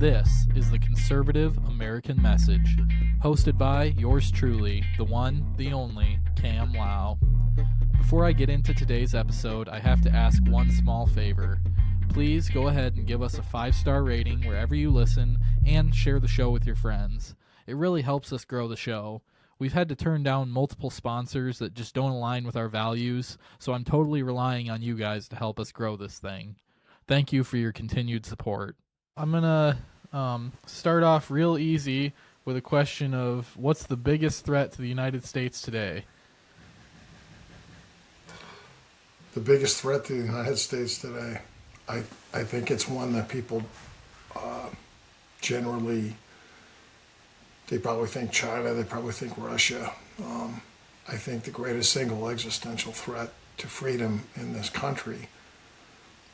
This is the Conservative American Message, hosted by yours truly, the one, the only, Cam Lau. Before I get into today's episode, I have to ask one small favor. Please go ahead and give us a 5-star rating wherever you listen and share the show with your friends. It really helps us grow the show. We've had to turn down multiple sponsors that just don't align with our values, so I'm totally relying on you guys to help us grow this thing. Thank you for your continued support. I'm going to start off real easy with a question of what's the biggest threat to the United States today? The biggest threat to the United States today, I think it's one that people generally, they probably think China, they probably think Russia. I think the greatest single existential threat to freedom in this country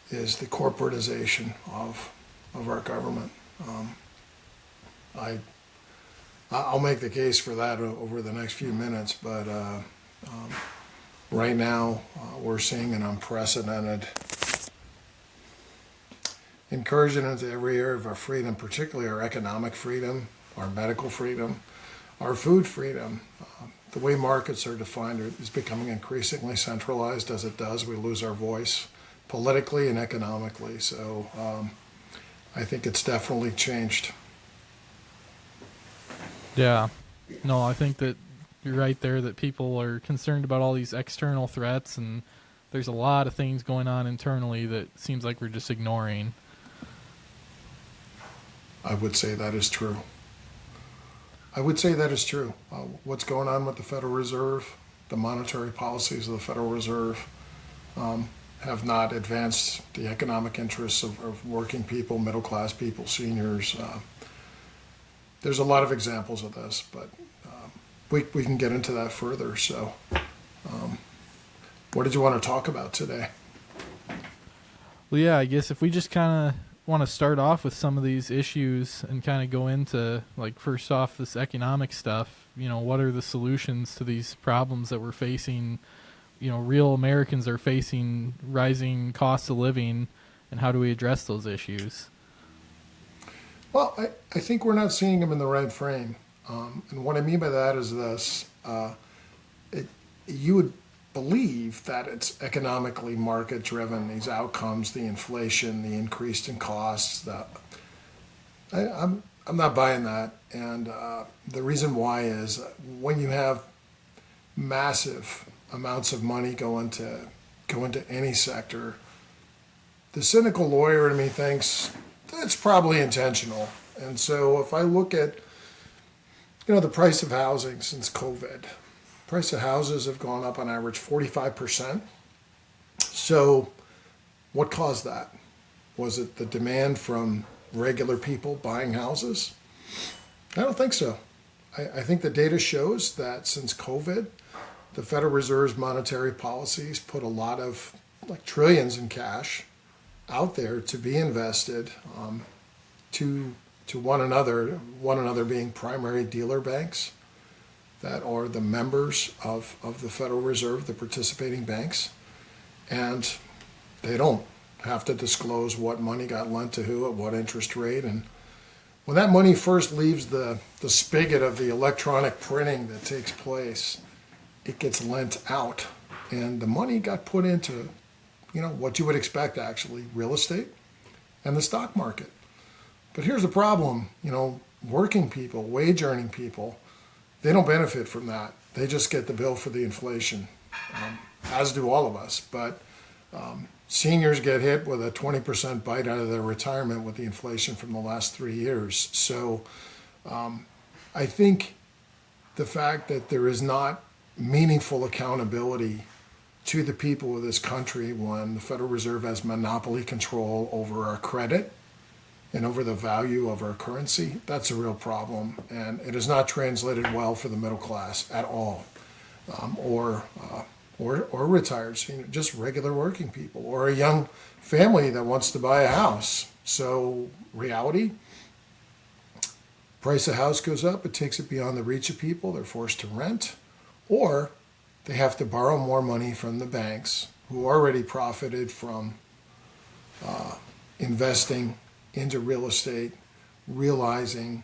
is the corporatization of our government. I'll make the case for that over the next few minutes, but right now we're seeing an unprecedented incursion into every area of our freedom, particularly our economic freedom, our medical freedom, our food freedom. The way markets are defined is becoming increasingly centralized. As it does, we lose our voice politically and economically. So I think it's definitely changed. Yeah. No, I think that you're right there, that people are concerned about all these external threats, and there's a lot of things going on internally that seems like we're just ignoring. I would say that is true. What's going on with the Federal Reserve, the monetary policies of the Federal Reserve have not advanced the economic interests of working people, middle-class people, seniors. There's a lot of examples of this, but we can get into that further. So what did you want to talk about today? Well, yeah, I guess if we just kind of want to start off with some of these issues and kind of go into, like, first off, this economic stuff. You know, what are the solutions to these problems that we're facing? You know, real Americans are facing rising costs of living, and how do we address those issues? Well, I think we're not seeing them in the right frame. And what I mean by that is this. You would believe that it's economically market-driven, these outcomes, the inflation, the increase in costs. I'm not buying that. And the reason why is when you have massive amounts of money go into any sector, the cynical lawyer in me thinks that's probably intentional. And so if I look at, the price of housing since COVID, price of houses have gone up on average 45%. So what caused that? Was it the demand from regular people buying houses? I don't think so. I think the data shows that since COVID, the Federal Reserve's monetary policies put a lot of, like, trillions in cash out there to be invested to one another being primary dealer banks that are the members of the Federal Reserve, the participating banks, and they don't have to disclose what money got lent to who at what interest rate. And when that money first leaves the spigot of the electronic printing that takes place, it gets lent out, and the money got put into, what you would expect, actually, real estate and the stock market. But here's the problem, working people, wage earning people, they don't benefit from that. They just get the bill for the inflation, as do all of us. But seniors get hit with a 20% bite out of their retirement with the inflation from the last 3 years. So I think the fact that there is not meaningful accountability to the people of this country when the Federal Reserve has monopoly control over our credit and over the value of our currency, that's a real problem. And it is not translated well for the middle class at all, or retired, just regular working people, or a young family that wants to buy a house. So reality, price of house goes up, it takes it beyond the reach of people, they're forced to rent, or they have to borrow more money from the banks who already profited from investing into real estate, realizing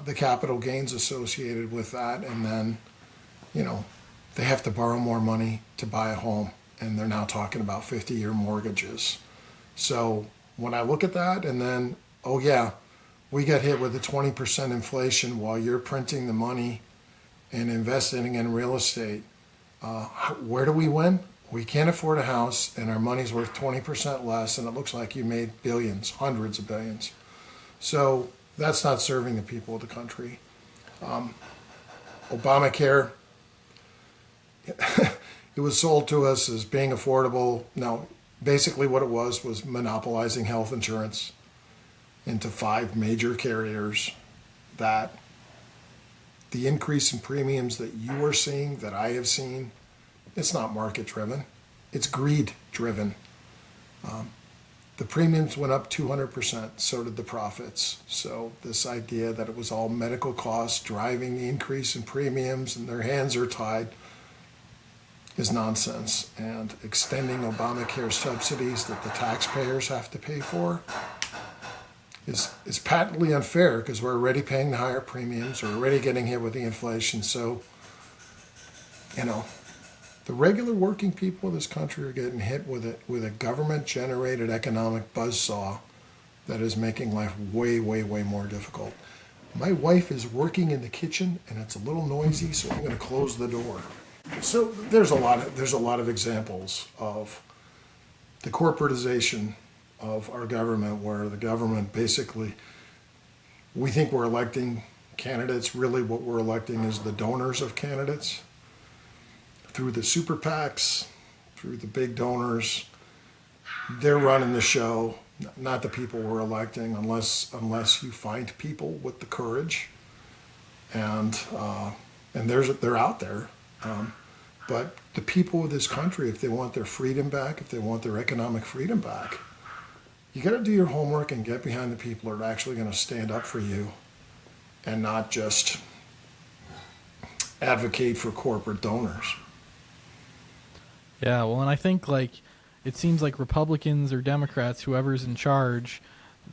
the capital gains associated with that, and then, they have to borrow more money to buy a home, and they're now talking about 50-year mortgages. So when I look at that, and then, oh yeah, we get hit with a 20% inflation while you're printing the money and investing in real estate, where do we win? We can't afford a house, and our money's worth 20% less, and it looks like you made billions, hundreds of billions. So that's not serving the people of the country. Obamacare, it was sold to us as being affordable. No, basically what it was monopolizing health insurance into 5 major carriers. That the increase in premiums that you are seeing, that I have seen, it's not market driven, it's greed driven. The premiums went up 200%, so did the profits. So this idea that it was all medical costs driving the increase in premiums and their hands are tied is nonsense. And extending Obamacare subsidies that the taxpayers have to pay for is patently unfair, because we're already paying the higher premiums, we're already getting hit with the inflation. So, the regular working people of this country are getting hit with a government-generated economic buzzsaw that is making life way, way, way more difficult. My wife is working in the kitchen, and it's a little noisy, so I'm going to close the door. So there's a lot of examples of the corporatization of our government, where the government basically, we think we're electing candidates. Really what we're electing is the donors of candidates through the super PACs, through the big donors. They're running the show, not the people we're electing, unless you find people with the courage, and they're out there. But the people of this country, if they want their freedom back, if they want their economic freedom back, you got to do your homework and get behind the people who are actually going to stand up for you, and not just advocate for corporate donors. Yeah, well, and I think it seems like Republicans or Democrats, whoever's in charge,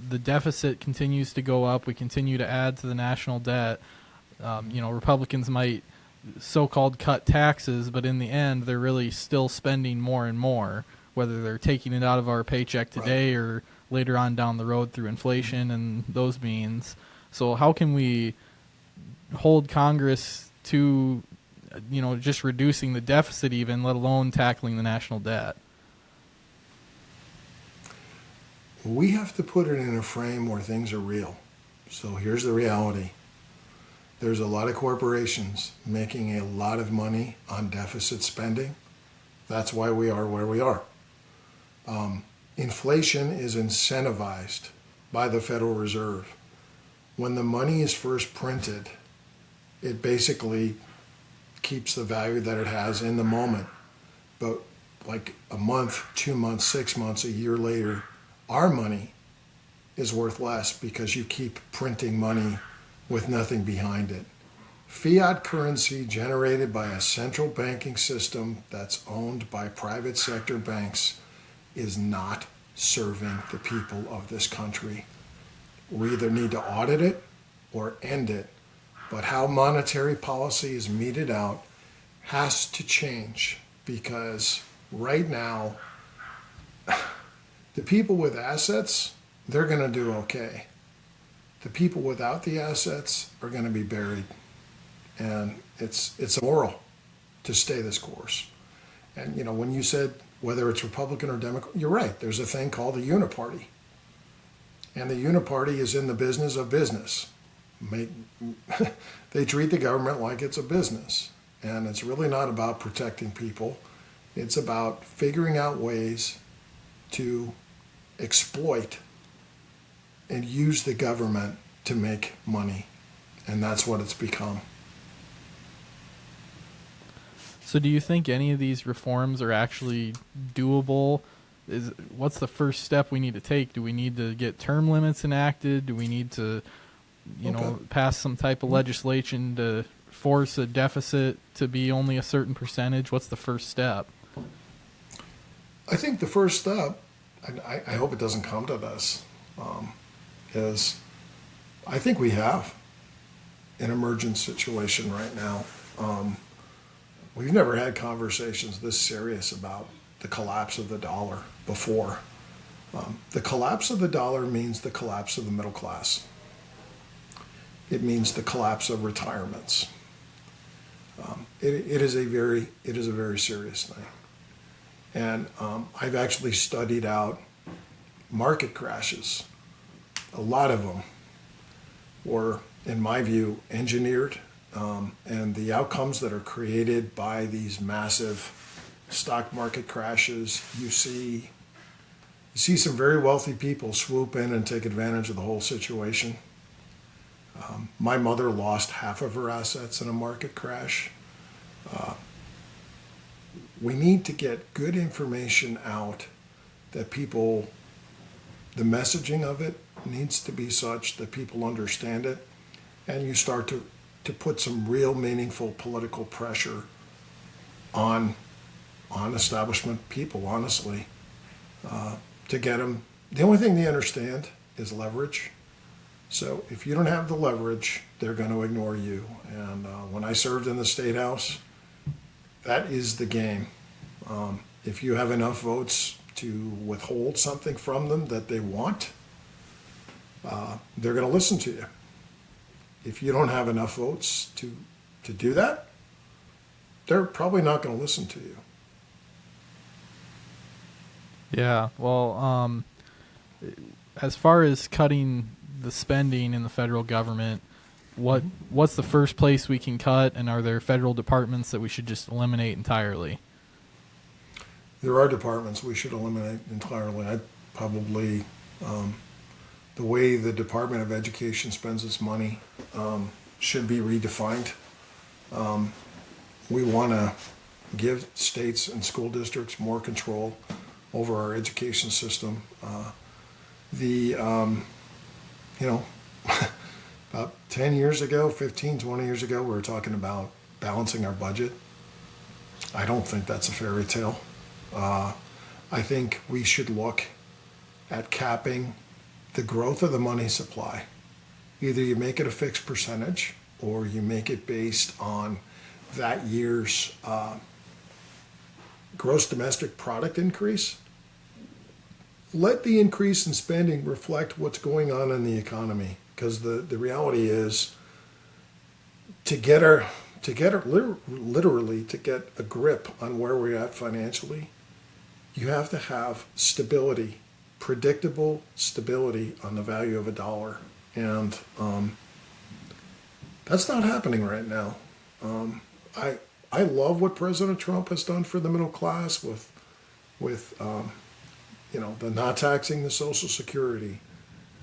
the deficit continues to go up. We continue to add to the national debt. Republicans might so-called cut taxes, but in the end, they're really still spending more and more, whether they're taking it out of our paycheck today or later on down the road through inflation and those means. So how can we hold Congress to, just reducing the deficit even, let alone tackling the national debt? We have to put it in a frame where things are real. So here's the reality. There's a lot of corporations making a lot of money on deficit spending. That's why we are where we are. Inflation is incentivized by the Federal Reserve. When the money is first printed, it basically keeps the value that it has in the moment. But like a month, 2 months, 6 months, a year later, our money is worth less because you keep printing money with nothing behind it. Fiat currency generated by a central banking system that's owned by private sector banks is not serving the people of this country. We either need to audit it or end it, but how monetary policy is meted out has to change, because right now, the people with assets, they're going to do okay. The people without the assets are going to be buried. And it's immoral to stay this course. And, when you said whether it's Republican or Democrat, you're right. There's a thing called the uniparty. And the uniparty is in the business of business. They treat the government like it's a business. And it's really not about protecting people. It's about figuring out ways to exploit and use the government to make money. And that's what it's become. So do you think any of these reforms are actually doable? What's the first step we need to take? Do we need to get term limits enacted? Do we need to, pass some type of legislation to force a deficit to be only a certain percentage? What's the first step? I think the first step, and I hope it doesn't come to this, is I think we have an emergent situation right now. We've never had conversations this serious about the collapse of the dollar before. The collapse of the dollar means the collapse of the middle class. It means the collapse of retirements. It is a very serious thing. And I've actually studied out market crashes. A lot of them were, in my view, engineered, and the outcomes that are created by these massive stock market crashes, you see some very wealthy people swoop in and take advantage of the whole situation. My mother lost half of her assets in a market crash. We need to get good information out that people, the messaging of it needs to be such that people understand it, and you start to put some real meaningful political pressure on establishment people, honestly, to get them. The only thing they understand is leverage. So if you don't have the leverage, they're going to ignore you. And when I served in the State House, that is the game. If you have enough votes to withhold something from them that they want, they're going to listen to you. If you don't have enough votes to do that, they're probably not going to listen to you. Yeah, well, as far as cutting the spending in the federal government, what's the first place we can cut, and are there federal departments that we should just eliminate entirely? There are departments we should eliminate entirely. I probably, the way the Department of Education spends its money should be redefined. We want to give states and school districts more control over our education system. About 10 years ago, 15, 20 years ago, we were talking about balancing our budget. I don't think that's a fairy tale. I think we should look at capping the growth of the money supply. Either you make it a fixed percentage or you make it based on that year's gross domestic product increase. Let the increase in spending reflect what's going on in the economy, because the reality is literally to get a grip on where we're at financially, you have to have stability, predictable stability on the value of a dollar. And that's not happening right now. I love what President Trump has done for the middle class with the not taxing the Social Security,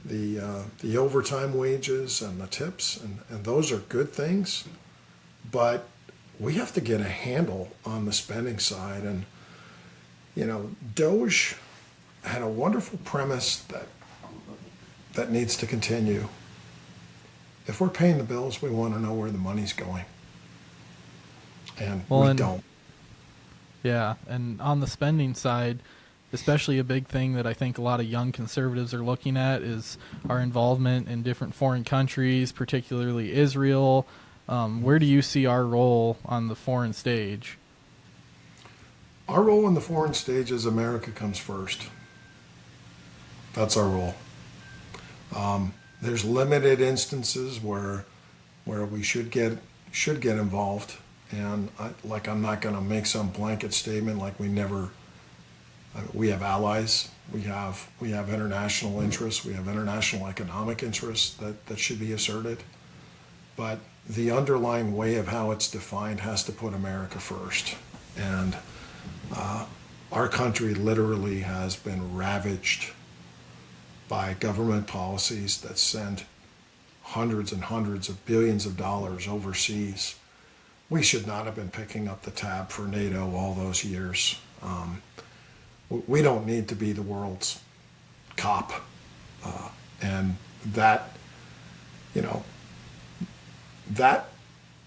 the overtime wages and the tips, and those are good things. But we have to get a handle on the spending side. And, DOGE had a wonderful premise that needs to continue. If we're paying the bills, we want to know where the money's going. And we don't. Yeah, and on the spending side, especially a big thing that I think a lot of young conservatives are looking at is our involvement in different foreign countries, particularly Israel. Where do you see our role on the foreign stage? Our role on the foreign stage is America comes first. That's our role. There's limited instances where we should get involved, and I'm not going to make some blanket statement like we have allies, we have international interests, we have international economic interests that should be asserted, but the underlying way of how it's defined has to put America first. And our country literally has been ravaged by government policies that send hundreds and hundreds of billions of dollars overseas. We should not have been picking up the tab for NATO all those years. We don't need to be the world's cop. And that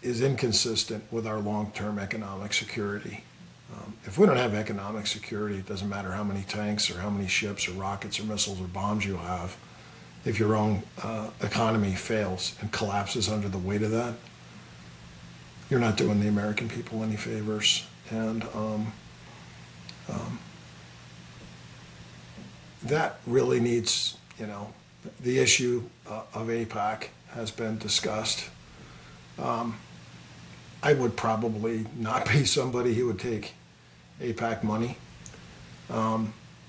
is inconsistent with our long-term economic security. If we don't have economic security, it doesn't matter how many tanks or how many ships or rockets or missiles or bombs you have. if your own economy fails and collapses under the weight of that, you're not doing the American people any favors. And that really needs, the issue of AIPAC has been discussed. I would probably not be somebody who would take AIPAC money.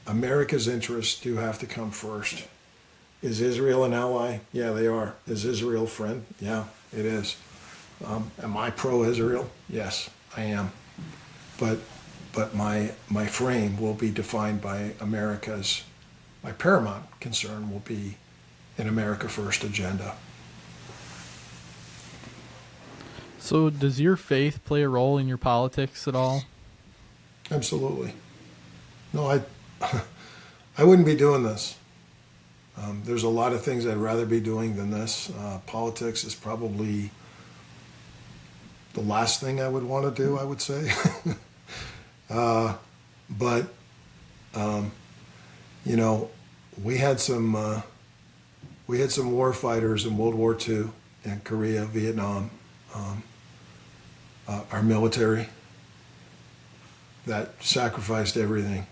America's interests do have to come first. Is Israel an ally? Yeah, they are. Is Israel a friend? Yeah, it is. Am I pro-Israel? Yes, I am. But my frame will be defined by my paramount concern will be an America First agenda. So does your faith play a role in your politics at all? Absolutely. No, I wouldn't be doing this. There's a lot of things I'd rather be doing than this. Politics is probably the last thing I would want to do, I would say. But we had some war fighters in World War II in Korea, Vietnam. Our military that sacrificed everything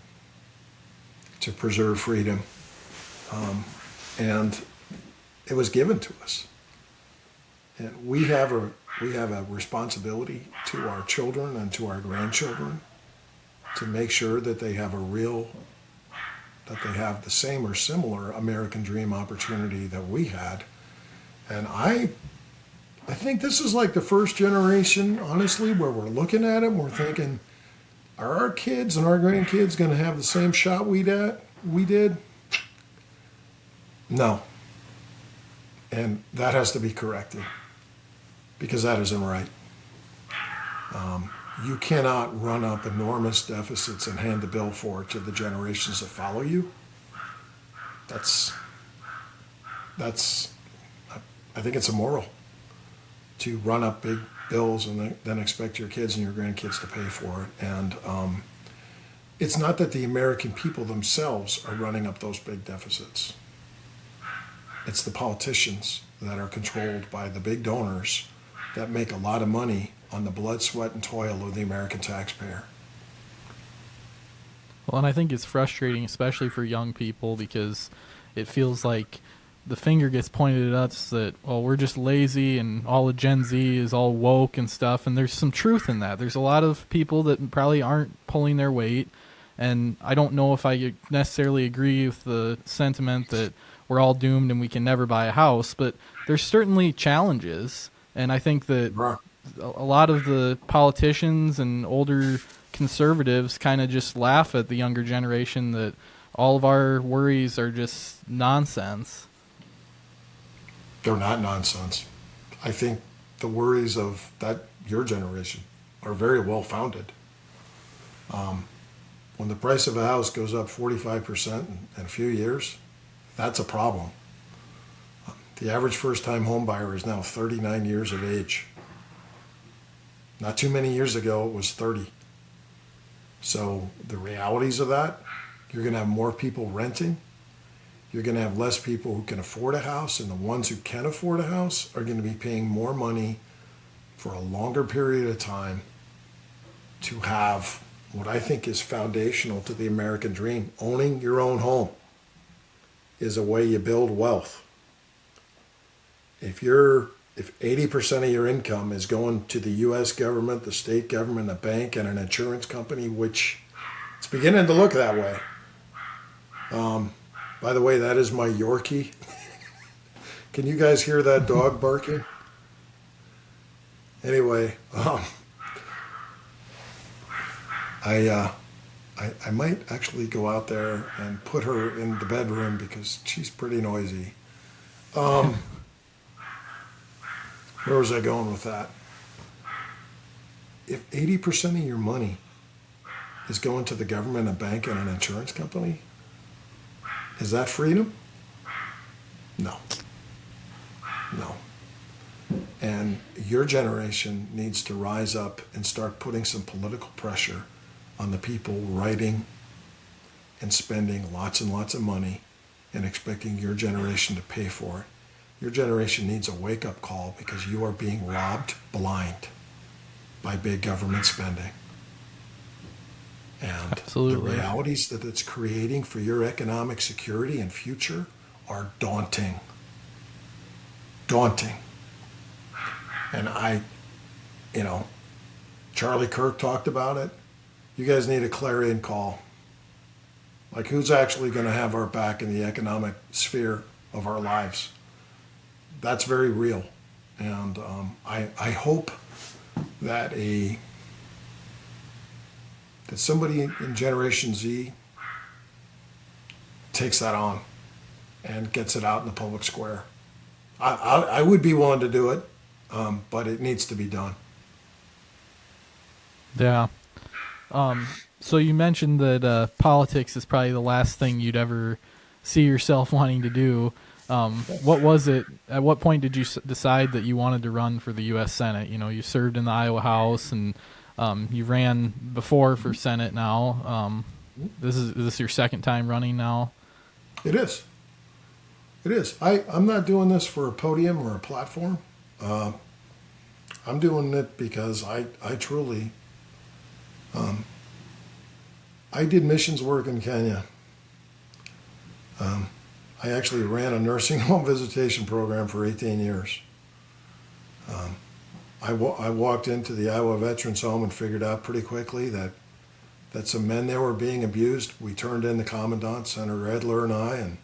to preserve freedom, and it was given to us. And we have a responsibility to our children and to our grandchildren to make sure that they have that they have the same or similar American dream opportunity that we had. And I think this is like the first generation, honestly, where we're looking at it and we're thinking, are our kids and our grandkids going to have the same shot we did? No. And that has to be corrected, because that isn't right. You cannot run up enormous deficits and hand the bill for it to the generations that follow you. That's I think it's immoral to run up big bills and then expect your kids and your grandkids to pay for it. And it's not that the American people themselves are running up those big deficits. It's the politicians that are controlled by the big donors that make a lot of money on the blood, sweat, and toil of the American taxpayer. Well, and I think it's frustrating, especially for young people, because it feels like the finger gets pointed at us that, well, we're just lazy and all of Gen Z is all woke and stuff. And there's some truth in that. There's a lot of people that probably aren't pulling their weight. And I don't know if I necessarily agree with the sentiment that we're all doomed and we can never buy a house, but there's certainly challenges. And I think that a lot of the politicians and older conservatives kind of just laugh at the younger generation that all of our worries are just nonsense. They're not nonsense. I think the worries of your generation are very well founded. When the price of a house goes up 45% in a few years, that's a problem. The average first-time home buyer is now 39 years of age. Not too many years ago, it was 30. So the realities of that, you're going to have more people renting. You're going to have less people who can afford a house, and the ones who can afford a house are going to be paying more money for a longer period of time to have what I think is foundational to the American dream. Owning your own home is a way you build wealth. If 80% of your income is going to the U.S. government, the state government, a bank, and an insurance company, which it's beginning to look that way. By the way, that is my Yorkie. Can you guys hear that dog barking? Anyway, I might actually go out there and put her in the bedroom because she's pretty noisy. Where was I going with that? If 80% of your money is going to the government, a bank, and an insurance company, is that freedom? No. No. And your generation needs to rise up and start putting some political pressure on the people writing and spending lots and lots of money and expecting your generation to pay for it. Your generation needs a wake-up call because you are being robbed blind by big government spending. And Absolutely. the realities that it's creating for your economic security and future are daunting. Daunting. And Charlie Kirk talked about it. You guys need a clarion call. Like, who's actually going to have our back in the economic sphere of our lives? That's very real. And I hope that somebody in Generation Z takes that on and gets it out in the public square. I would be willing to do it, but it needs to be done. Yeah. So you mentioned that politics is probably the last thing you'd ever see yourself wanting to do. What was it? At what point did you decide that you wanted to run for the U.S. Senate? You served in the Iowa House, and you ran before for Senate. Now, is this your second time running now? It is. It is. I'm not doing this for a podium or a platform. I'm doing it because I truly. I did missions work in Kenya. I actually ran a nursing home visitation program for 18 years. I walked into the Iowa Veterans Home and figured out pretty quickly that some men there were being abused. We turned in the commandant, Senator Edler, and I, and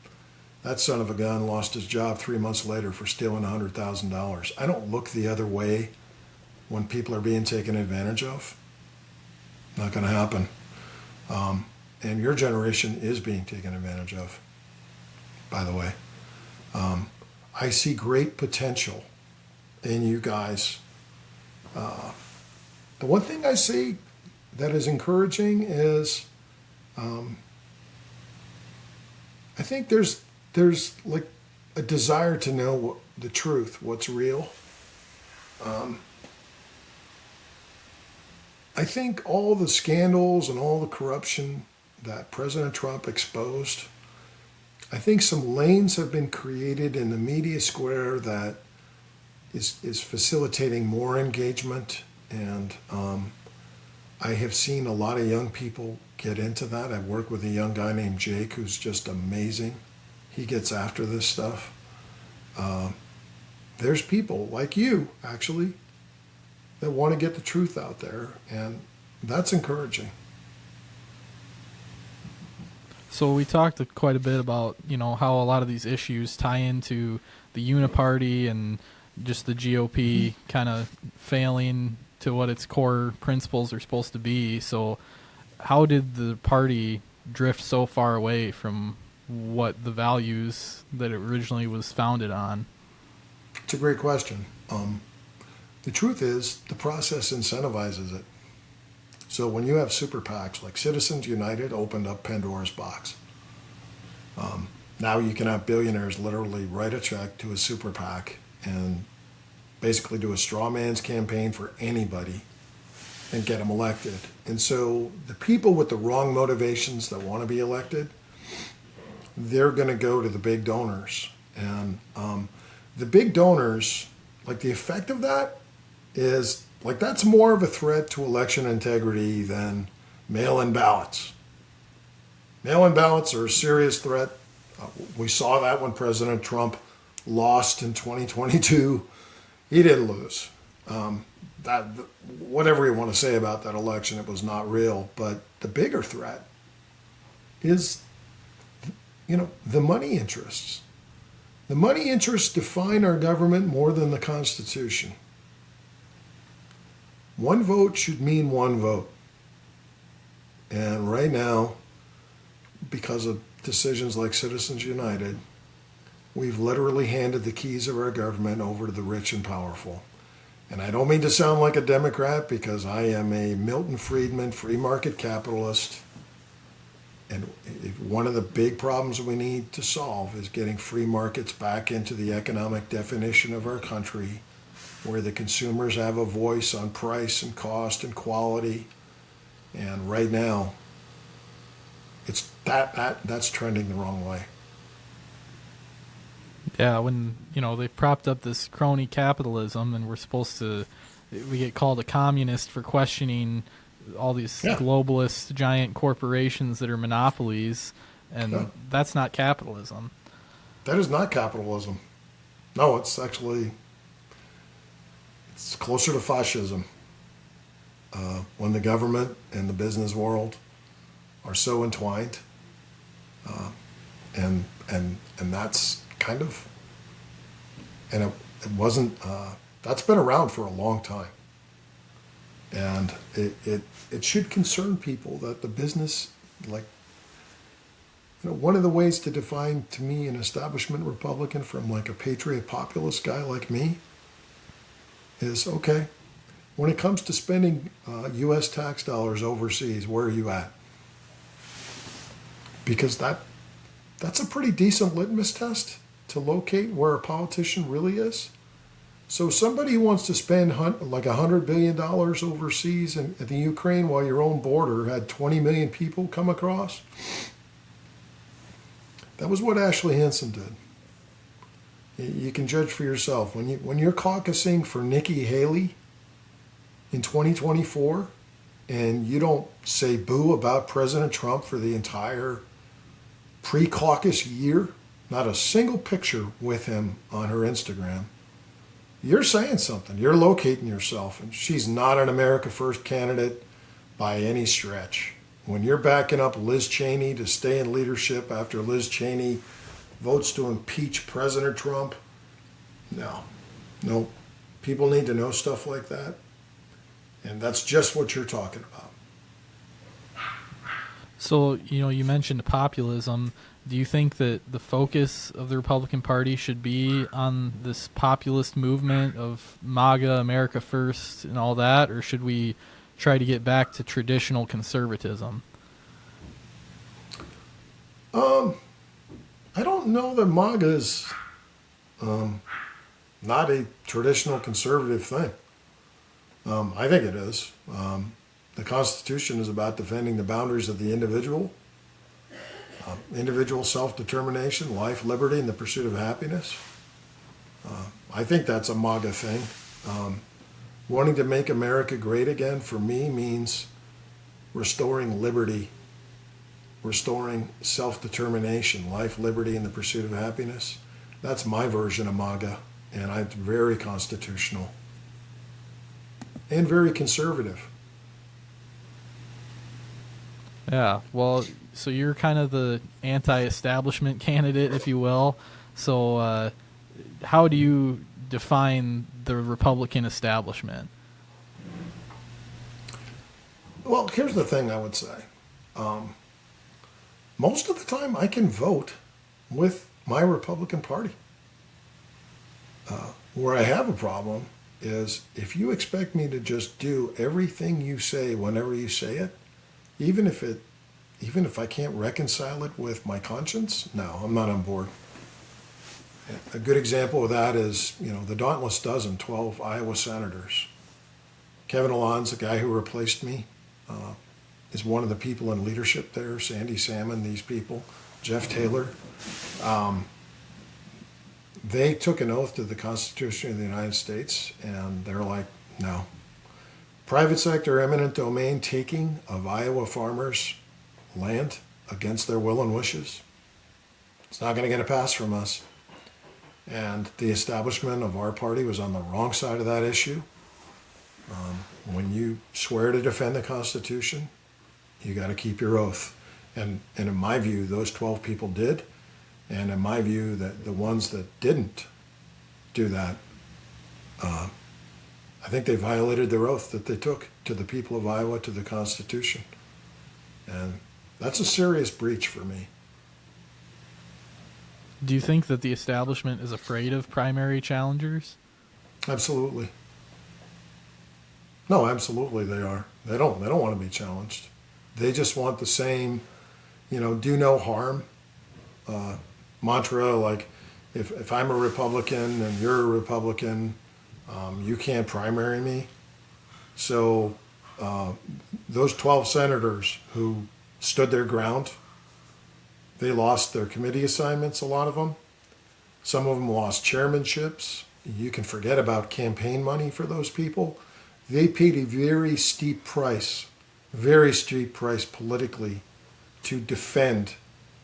that son of a gun lost his job 3 months later for stealing $100,000. I don't look the other way when people are being taken advantage of. Not going to happen. And your generation is being taken advantage of, by the way. I see great potential in you guys. The one thing I see that is encouraging is I think there's like a desire to know the truth, what's real. I think all the scandals and all the corruption that President Trump exposed, I think some lanes have been created in the media square that is facilitating more engagement. And I have seen a lot of young people get into that. I work with a young guy named Jake who's just amazing. He gets after this stuff. There's people like you, actually, that want to get the truth out there, and that's encouraging. So we talked quite a bit about, how a lot of these issues tie into the uniparty and just the GOP kind of failing to what its core principles are supposed to be. So how did the party drift so far away from what the values that it originally was founded on? It's a great question. The truth is, the process incentivizes it. So when you have super PACs, like Citizens United opened up Pandora's box. Now you can have billionaires literally write a check to a super PAC and basically do a straw man's campaign for anybody and get them elected. And so the people with the wrong motivations that want to be elected, they're going to go to the big donors. And the big donors, like the effect of that is, like, that's more of a threat to election integrity than mail-in ballots. Mail-in ballots are a serious threat. We saw that when President Trump lost in 2022. He didn't lose. Whatever you want to say about that election, it was not real. But the bigger threat is, the money interests. The money interests define our government more than the Constitution. One vote should mean one vote. And right now, because of decisions like Citizens United, we've literally handed the keys of our government over to the rich and powerful. And I don't mean to sound like a Democrat, because I am a Milton Friedman free market capitalist. And one of the big problems we need to solve is getting free markets back into the economic definition of our country, where the consumers have a voice on price and cost and quality. And right now, it's that's trending the wrong way. Yeah, when they've propped up this crony capitalism, and we get called a communist for questioning all these Yeah, globalist giant corporations that are monopolies, yeah. and that's not capitalism. That is not capitalism. No, it's closer to fascism. When the government and the business world are so entwined, and that's kind of, and it wasn't. That's been around for a long time, and it should concern people that the business, like, one of the ways to define to me an establishment Republican from like a patriot populist guy like me is, okay, when it comes to spending U.S. tax dollars overseas, where are you at? Because that's a pretty decent litmus test to locate where a politician really is. So somebody who wants to spend like $100 billion overseas in the Ukraine while your own border had 20 million people come across, that was what Ashley Hinson did. You can judge for yourself. When you're caucusing for Nikki Haley in 2024 and you don't say boo about President Trump for the entire pre-caucus year, not a single picture with him on her Instagram, you're saying something. You're locating yourself. And she's not an America First candidate by any stretch. When you're backing up Liz Cheney to stay in leadership after Liz Cheney votes to impeach President Trump, no. People need to know stuff like that. And that's just what you're talking about. So, you mentioned populism. Do you think that the focus of the Republican Party should be on this populist movement of MAGA, America First, and all that, or should we try to get back to traditional conservatism? I don't know that MAGA is not a traditional conservative thing. I think it is. The Constitution is about defending the boundaries of the individual, individual self-determination, life, liberty, and the pursuit of happiness. I think that's a MAGA thing. Wanting to make America great again, for me, means restoring liberty, restoring self-determination, life, liberty, and the pursuit of happiness. That's my version of MAGA, and it's very constitutional and very conservative. Yeah, well, so you're kind of the anti-establishment candidate, if you will. So how do you define the Republican establishment? Well, here's the thing I would say. Most of the time I can vote with my Republican Party. Where I have a problem is if you expect me to just do everything you say whenever you say it, even if I can't reconcile it with my conscience, no, I'm not on board. A good example of that is, the Dauntless Dozen, 12 Iowa senators. Kevin Alon's the guy who replaced me, is one of the people in leadership there, Sandy Salmon, these people, Jeff Taylor. They took an oath to the Constitution of the United States, and they're like, no. Private sector eminent domain taking of Iowa farmers' land against their will and wishes. It's not going to get a pass from us. And the establishment of our party was on the wrong side of that issue. When you swear to defend the Constitution, you got to keep your oath. And in my view, those 12 people did. And in my view, that the ones that didn't do that, I think they violated their oath that they took to the people of Iowa, to the Constitution. And that's a serious breach for me. Do you think that the establishment is afraid of primary challengers? Absolutely. No, absolutely they are. They don't want to be challenged. They just want the same, do no harm mantra, like if I'm a Republican and you're a Republican, you can't primary me. So those 12 senators who stood their ground, they lost their committee assignments, a lot of them. Some of them lost chairmanships. You can forget about campaign money for those people. They paid a very steep price politically to defend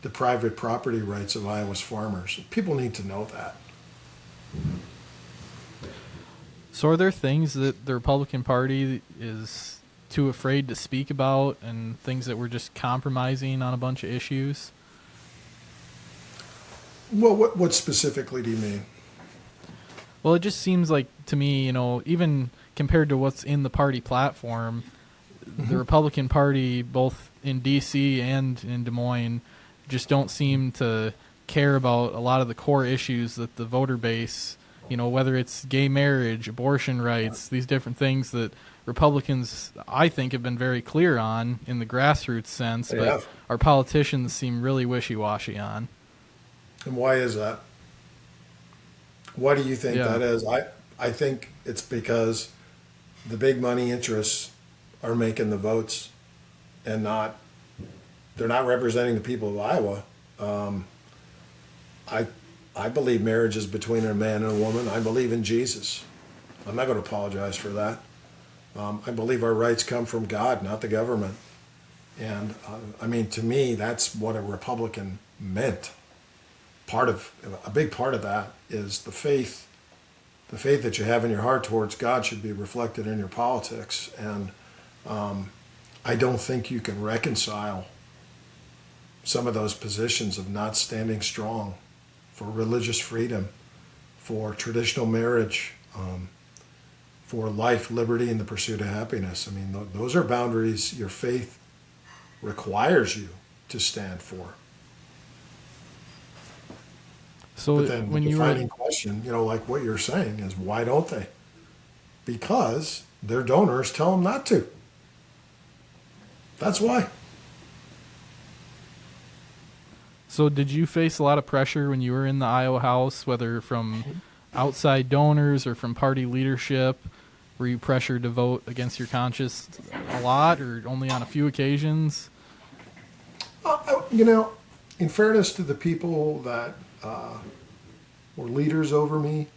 the private property rights of Iowa's farmers. People need to know that. So are there things that the Republican Party is too afraid to speak about, and things that we're just compromising on a bunch of issues? Well, what specifically do you mean? Well, it just seems like to me, even compared to what's in the party platform, the Republican Party, both in D.C. and in Des Moines, just don't seem to care about a lot of the core issues that the voter base, whether it's gay marriage, abortion rights, these different things that Republicans, I think, have been very clear on in the grassroots sense, but our politicians seem really wishy-washy on. And why is that? Why do you think that is? I think it's because the big money interests are making the votes and they're not representing the people of Iowa. I believe marriage is between a man and a woman. I believe in Jesus. I'm not going to apologize for that. I believe our rights come from God, not the government. And to me, that's what a Republican meant. A big part of that is the faith that you have in your heart towards God should be reflected in your politics. And I don't think you can reconcile some of those positions of not standing strong for religious freedom, for traditional marriage, for life, liberty, and the pursuit of happiness. Those are boundaries your faith requires you to stand for. So but then when the you defining question, like what you're saying, is why don't they? Because their donors tell them not to. That's why. So did you face a lot of pressure when you were in the Iowa House, whether from outside donors or from party leadership? Were you pressured to vote against your conscience a lot, or only on a few occasions? In fairness to the people that were leaders over me,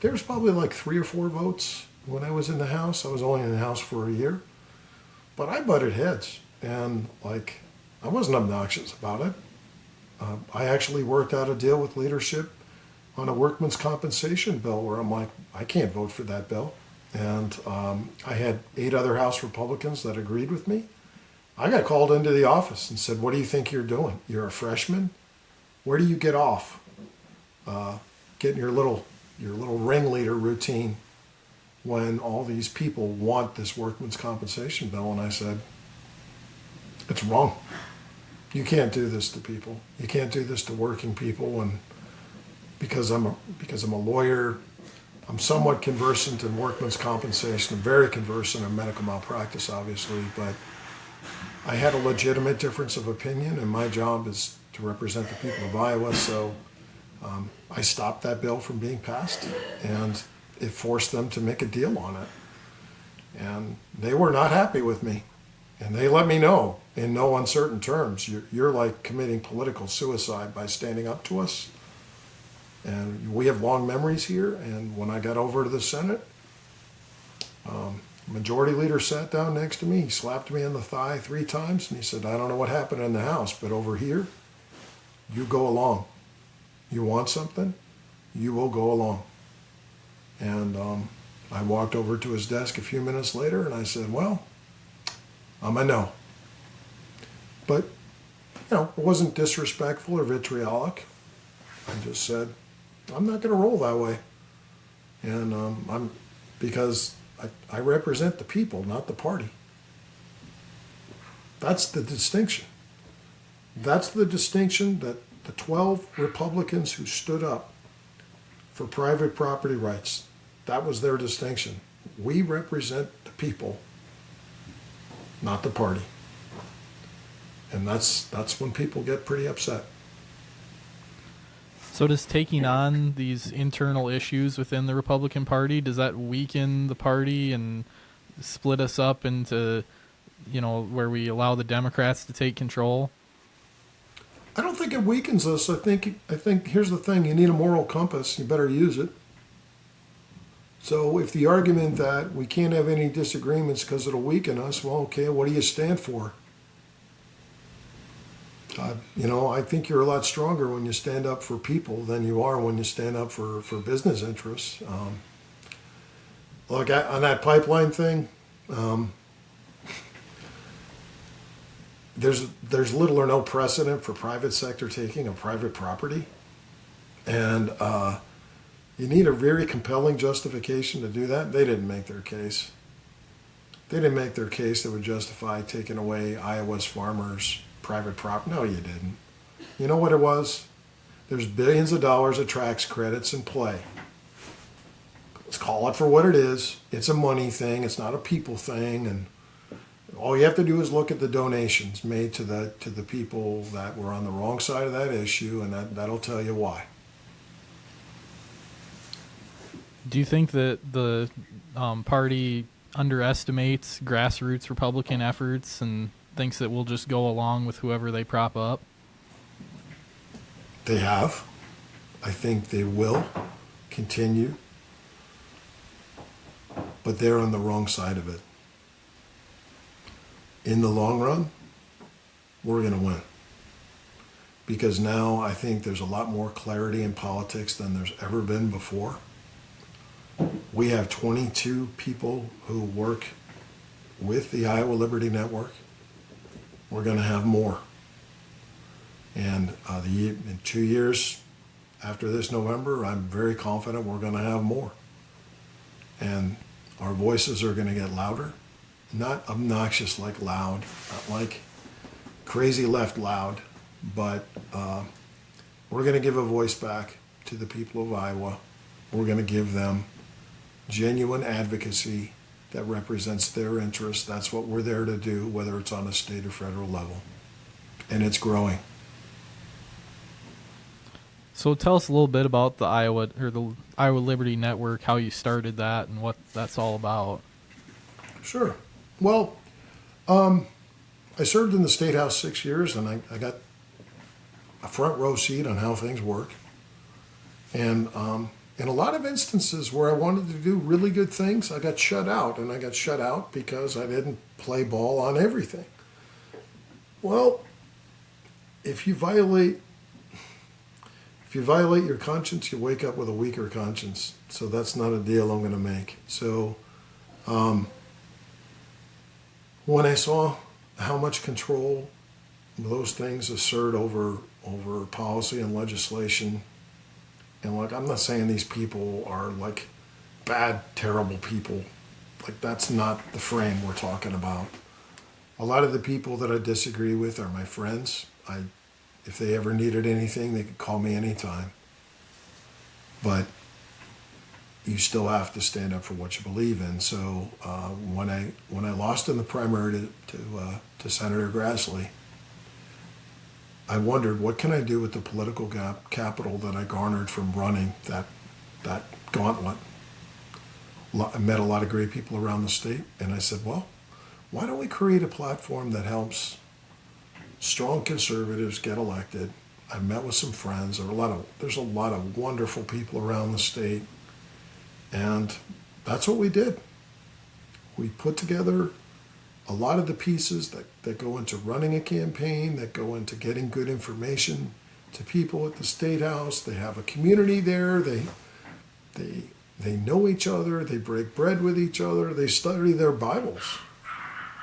there's probably like 3 or 4 votes when I was in the House. I was only in the House for a year, but I butted heads, and I wasn't obnoxious about it. I actually worked out a deal with leadership on a workman's compensation bill where I'm like, I can't vote for that bill. And I had 8 other House Republicans that agreed with me. I got called into the office and said, what do you think you're doing? You're a freshman? Where do you get off getting your little ringleader routine when all these people want this workman's compensation bill? And I said, it's wrong. You can't do this to people. You can't do this to working people. And because I'm a lawyer, I'm somewhat conversant in workman's compensation. I'm very conversant in medical malpractice, obviously, but I had a legitimate difference of opinion, and my job is to represent the people of Iowa. So I stopped that bill from being passed, and it forced them to make a deal on it. And they were not happy with me. And they let me know in no uncertain terms, you're like committing political suicide by standing up to us. And we have long memories here. And when I got over to the Senate, Majority Leader sat down next to me. He slapped me on the thigh 3 times, and he said, I don't know what happened in the House, but over here, you go along. You want something, you will go along. And I walked over to his desk a few minutes later, and I said, well, I'm a no. But, it wasn't disrespectful or vitriolic. I just said, I'm not going to roll that way. And because I represent the people, not the party. That's the distinction. That's the distinction that the 12 Republicans who stood up for private property rights, that was their distinction. We represent the people, not the party. And that's when people get pretty upset. So does taking on these internal issues within the Republican Party, does that weaken the party and split us up into, where we allow the Democrats to take control? I don't think it weakens us. I think here's the thing: you need a moral compass. You better use it. So if the argument that we can't have any disagreements because it'll weaken us, well, okay, what do you stand for? I think you're a lot stronger when you stand up for people than you are when you stand up for business interests. Look, on that pipeline thing, there's little or no precedent for private sector taking of private property. And you need a very compelling justification to do that. They didn't make their case. They didn't make their case that would justify taking away Iowa's farmers' private property. No, you didn't. You know what it was? There's billions of dollars of tax credits in play. Let's call it for what it is. It's a money thing. It's not a people thing. And all you have to do is look at the donations made to the people that were on the wrong side of that issue, and that'll tell you why. Do you think that the party underestimates grassroots Republican efforts and thinks that we'll just go along with whoever they prop up? They have. I think they will continue. But they're on the wrong side of it. In the long run, we're going to win. Because now I think there's a lot more clarity in politics than there's ever been before. We have 22 people who work with the Iowa Liberty Network. We're going to have more. And in 2 years after this November, I'm very confident we're going to have more. And our voices are going to get louder. Not obnoxious like loud, not like crazy left loud, but we're going to give a voice back to the people of Iowa. We're going to give them genuine advocacy that represents their interests. That's what we're there to do, whether it's on a state or federal level. And it's growing. So tell us a little bit about the Iowa Liberty Network, how you started that and what that's all about. Sure. Well, I served in the State House 6 years, and I got a front row seat on how things work. And in a lot of instances where I wanted to do really good things, I got shut out. And I got shut out because I didn't play ball on everything. Well, if you violate your conscience, you wake up with a weaker conscience. So that's not a deal I'm going to make. So when I saw how much control those things assert over policy and legislation, and like, I'm not saying these people are like bad, terrible people. Like, that's not the frame we're talking about. A lot of the people that I disagree with are my friends. If they ever needed anything, they could call me anytime. But you still have to stand up for what you believe in. So when I lost in the primary to Senator Grassley, I wondered, what can I do with the political capital that I garnered from running that gauntlet? I met a lot of great people around the state, and I said, well, why don't we create a platform that helps strong conservatives get elected? I met with some friends. There's a lot of wonderful people around the state, and that's what we did. We put together a lot of the pieces that go into running a campaign, that go into getting good information to people at the State House. They have a community there. They know each other. They break bread with each other. They study their Bibles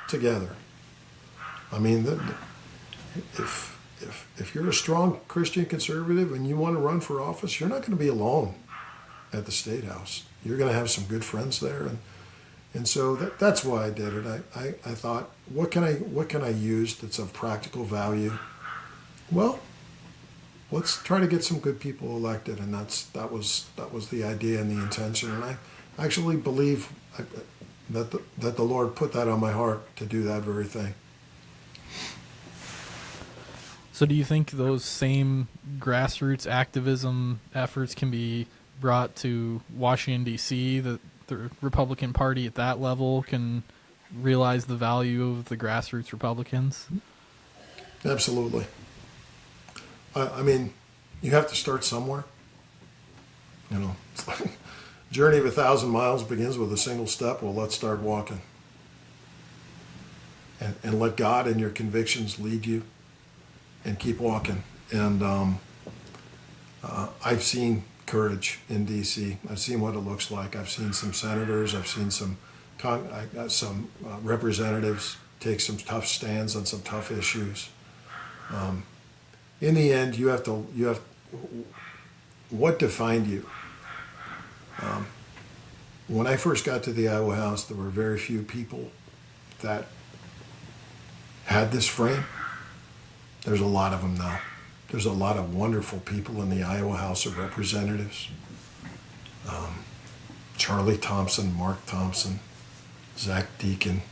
together. I mean, if you're a strong Christian conservative and you want to run for office, you're not going to be alone at the State House. You're going to have some good friends there, and so that's why I did it. I thought, what can I use that's of practical value? Well, let's try to get some good people elected, and that was the idea and the intention. And I actually believe that the Lord put that on my heart to do that very thing. So do you think those same grassroots activism efforts can be brought to Washington, D.C., that the Republican Party at that level can realize the value of the grassroots Republicans? Absolutely. I mean, you have to start somewhere. You know, it's like, journey of 1,000 miles begins with a single step. Well, let's start walking. And let God and your convictions lead you, and keep walking. And I've seen courage in D.C. I've seen what it looks like. I've seen some senators. I've seen some representatives take some tough stands on some tough issues. In the end, you have what defined you. When I first got to the Iowa House, there were very few people that had this frame. There's a lot of them now. There's a lot of wonderful people in the Iowa House of Representatives. Charlie Thompson, Mark Thompson, Zach Deacon,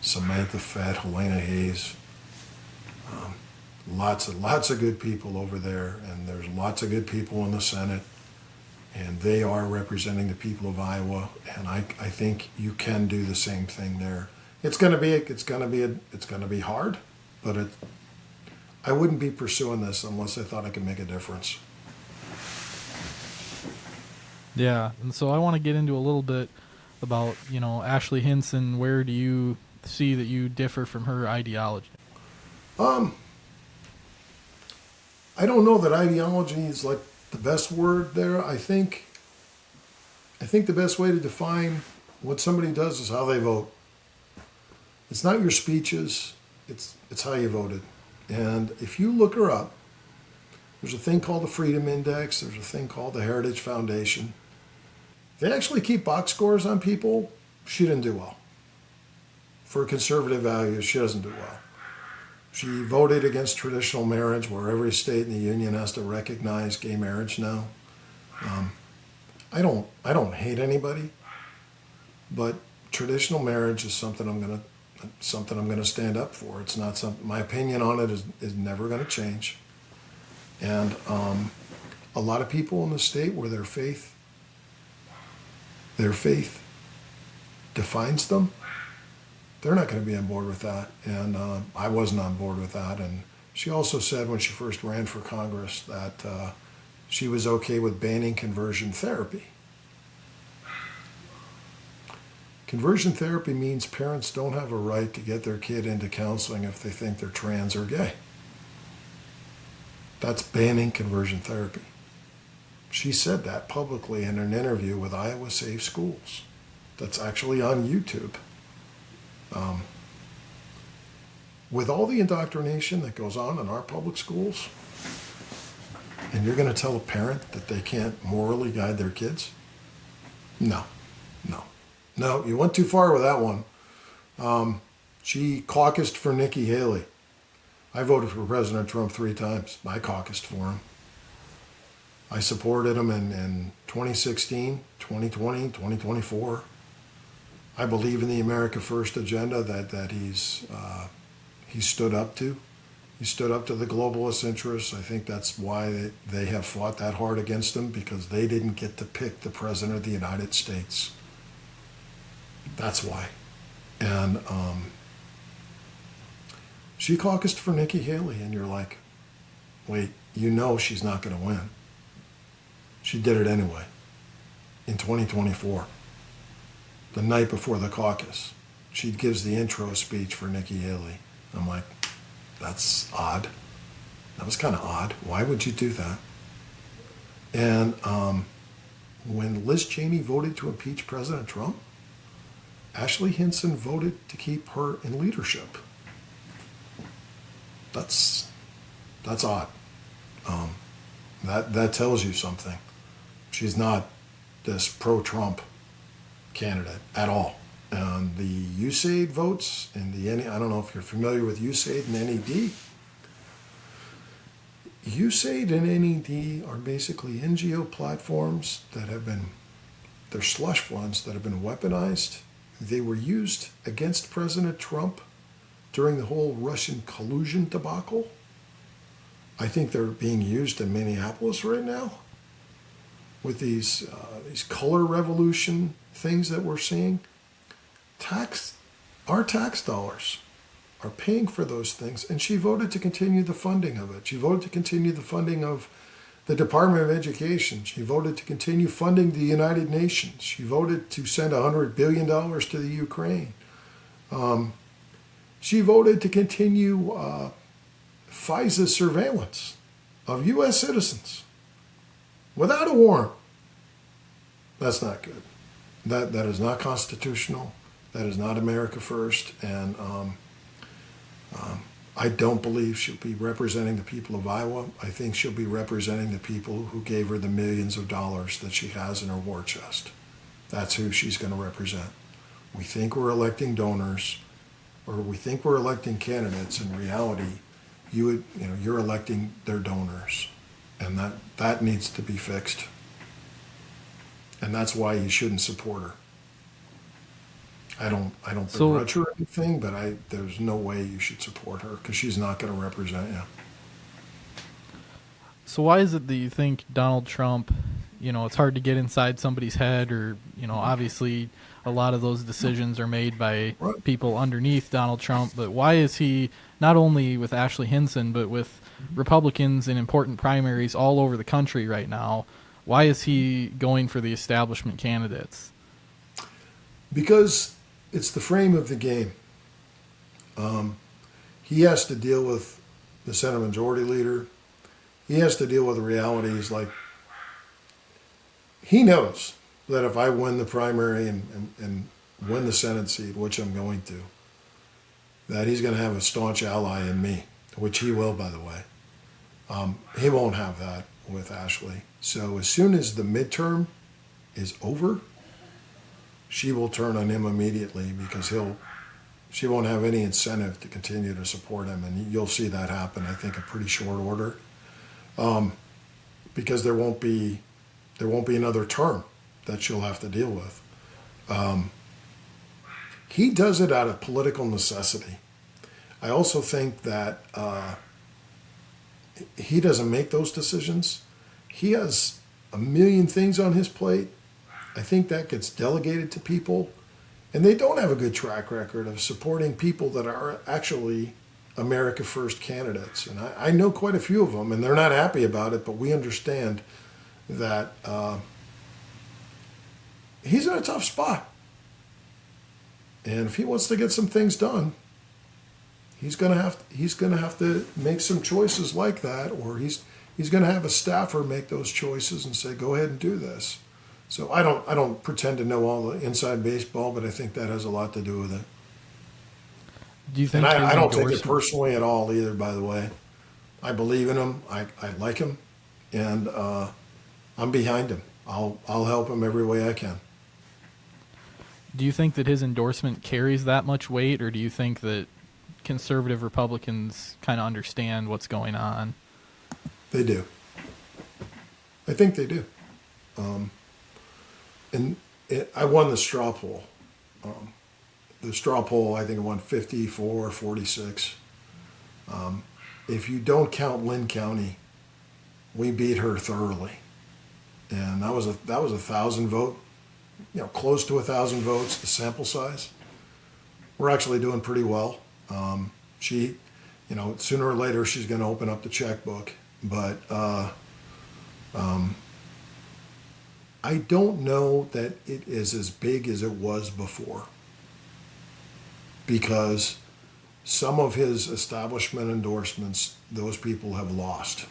Samantha Fett, Helena Hayes. Lots of good people over there, and there's lots of good people in the Senate, and they are representing the people of Iowa. And I think you can do the same thing there. It's going to be hard, but I wouldn't be pursuing this unless I thought I could make a difference. Yeah, and so I want to get into a little bit about, Ashley Hinson. Where do you see that you differ from her ideology? I don't know that ideology is like the best word there. I think the best way to define what somebody does is how they vote. It's not your speeches, it's how you voted. And if you look her up, there's a thing called the Freedom Index, there's a thing called the Heritage Foundation. They actually keep box scores on people. She didn't do well. For conservative values, she doesn't do well. She voted against traditional marriage, where every state in the union has to recognize gay marriage now. I don't hate anybody, but traditional marriage is something I'm gonna stand up for. It's not something. My opinion on it is never going to change. And a lot of people in the state where their faith defines them, they're not going to be on board with that. And I wasn't on board with that. And she also said when she first ran for Congress that she was okay with banning conversion therapy. Conversion therapy means parents don't have a right to get their kid into counseling if they think they're trans or gay. That's banning conversion therapy. She said that publicly in an interview with Iowa Safe Schools. That's actually on YouTube. With all the indoctrination that goes on in our public schools, and you're going to tell a parent that they can't morally guide their kids? No, you went too far with that one. She caucused for Nikki Haley. I voted for President Trump 3 times. I caucused for him. I supported him in 2016, 2020, 2024. I believe in the America First agenda that he stood up to. He stood up to the globalist interests. I think that's why they have fought that hard against him, because they didn't get to pick the President of the United States. That's why. And she caucused for Nikki Haley, and you're like, wait, she's not going to win. She did it anyway in 2024. The night before the caucus, she gives the intro speech for Nikki Haley. I'm like, that's odd. That was kind of odd. Why would you do that? And when Liz Cheney voted to impeach President Trump, Ashley Hinson voted to keep her in leadership. That's odd. That tells you something. She's not this pro-Trump candidate at all. And the USAID votes and I don't know if you're familiar with USAID and NED. USAID and NED are basically NGO platforms that they're slush funds that have been weaponized. They were used against President Trump during the whole Russian collusion debacle. I think they're being used in Minneapolis right now with these color revolution things that we're seeing. Our tax dollars are paying for those things, and she voted to continue the funding of it. She voted to continue the funding of the Department of Education. She voted to continue funding the United Nations. She voted to send $100 billion to the Ukraine. She voted to continue FISA's surveillance of U.S. citizens without a warrant. That's not good. That is not constitutional. That is not America first. And I don't believe she'll be representing the people of Iowa. I think she'll be representing the people who gave her the millions of dollars that she has in her war chest. That's who she's going to represent. We think we're electing donors, or we think we're electing candidates. In reality, you're electing their donors, and that needs to be fixed. And that's why you shouldn't support her. I don't begrudge her anything, but there's no way you should support her because she's not going to represent you. So why is it that you think Donald Trump, it's hard to get inside somebody's head, or, obviously a lot of those decisions are made by people underneath Donald Trump, but why is he, not only with Ashley Hinson, but with Republicans in important primaries all over the country right now, why is he going for the establishment candidates? Because it's the frame of the game. He has to deal with the Senate Majority Leader. He has to deal with the realities like he knows that if I win the primary and win the Senate seat, which I'm going to, that he's going to have a staunch ally in me, which he will, by the way. He won't have that with Ashley. So as soon as the midterm is over, she will turn on him immediately because she won't have any incentive to continue to support him, and you'll see that happen, I think, in pretty short order, because there won't be another term that she'll have to deal with. He does it out of political necessity. I also think that he doesn't make those decisions. He has a million things on his plate. I think that gets delegated to people, and they don't have a good track record of supporting people that are actually America First candidates. And I know quite a few of them, and they're not happy about it, but we understand that he's in a tough spot. And if he wants to get some things done, he's going to have to make some choices like that, or he's going to have a staffer make those choices and say, go ahead and do this. So I don't pretend to know all the inside baseball, but I think that has a lot to do with it. Do you think? And I don't take it personally at all either, by the way. I believe in him. I like him, and I'm behind him. I'll help him every way I can. Do you think that his endorsement carries that much weight, or do you think that conservative Republicans kind of understand what's going on? They do. I think they do. I won the straw poll. The straw poll, I think, won 54-46. If you don't count Lynn County, we beat her thoroughly, and that was a 1,000 vote, close to 1,000 votes. The sample size. We're actually doing pretty well. She, sooner or later she's going to open up the checkbook, but I don't know that it is as big as it was before, because some of his establishment endorsements, those people have lost.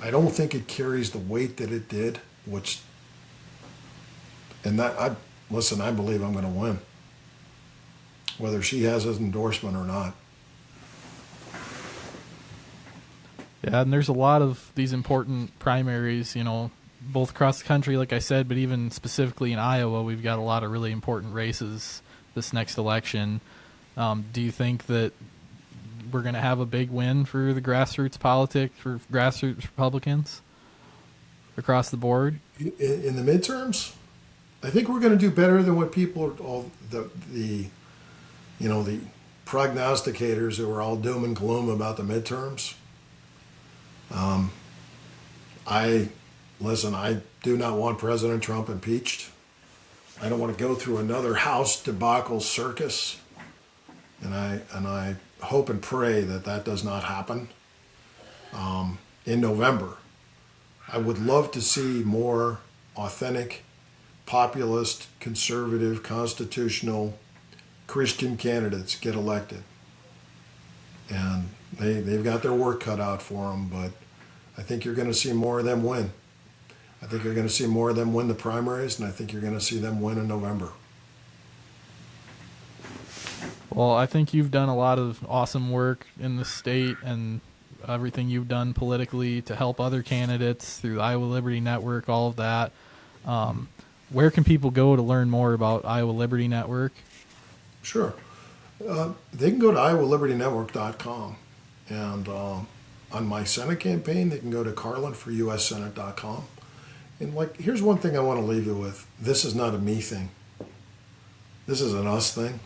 I don't think it carries the weight that it did, I believe I'm going to win, whether she has his endorsement or not. Yeah, and there's a lot of these important primaries, both across the country, like I said, but even specifically in Iowa, we've got a lot of really important races this next election. Do you think that we're going to have a big win for the grassroots politics, for grassroots Republicans across the board? In the midterms, I think we're going to do better than what people, the prognosticators who were all doom and gloom about the midterms. I do not want President Trump impeached. I don't want to go through another House debacle circus. and I hope and pray that does not happen in November. I would love to see more authentic, populist, conservative, constitutional, Christian candidates get elected. And they've got their work cut out for them, but I think you're going to see more of them win. I think you're going to see more of them win the primaries, and I think you're going to see them win in November. Well, I think you've done a lot of awesome work in the state and everything you've done politically to help other candidates through the Iowa Liberty Network, all of that. Where can people go to learn more about Iowa Liberty Network? Sure. They can go to iowalibertynetwork.com. And on my Senate campaign, they can go to carlinforussenate.com. And here's one thing I want to leave you with. This is not a me thing. This is an us thing.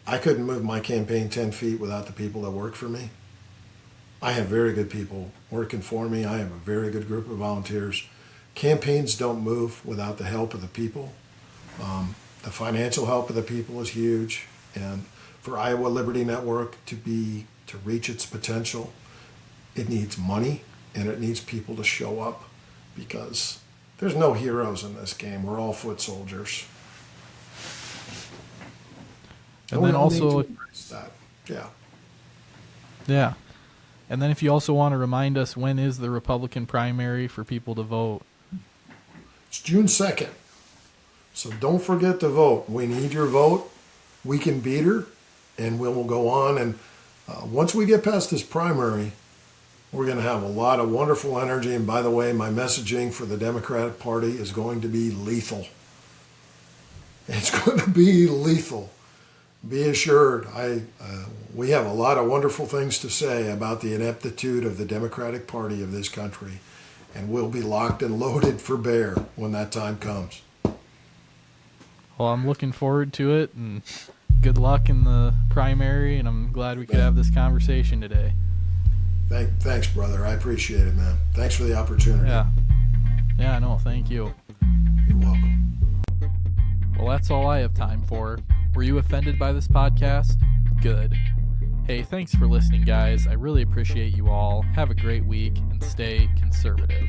I couldn't move my campaign 10 feet without the people that work for me. I have very good people working for me. I have a very good group of volunteers. Campaigns don't move without the help of the people. The financial help of the people is huge. And for Iowa Liberty Network to reach its potential, it needs money and it needs people to show up, because there's no heroes in this game. We're all foot soldiers. And then also, yeah. And then if you also want to remind us, when is the Republican primary for people to vote? It's June 2nd. So don't forget to vote. We need your vote. We can beat her, and we'll go on. And once we get past this primary, we're going to have a lot of wonderful energy. And by the way, my messaging for the Democratic Party is going to be lethal. It's going to be lethal. Be assured, we have a lot of wonderful things to say about the ineptitude of the Democratic Party of this country, and we'll be locked and loaded for bear when that time comes. Well, I'm looking forward to it, and good luck in the primary, and I'm glad we could have this conversation today. Thanks, brother. I appreciate it, man. Thanks for the opportunity. Yeah, no, thank you. You're welcome. Well, that's all I have time for. Were you offended by this podcast? Good. Hey, thanks for listening, guys. I really appreciate you all. Have a great week and stay conservative.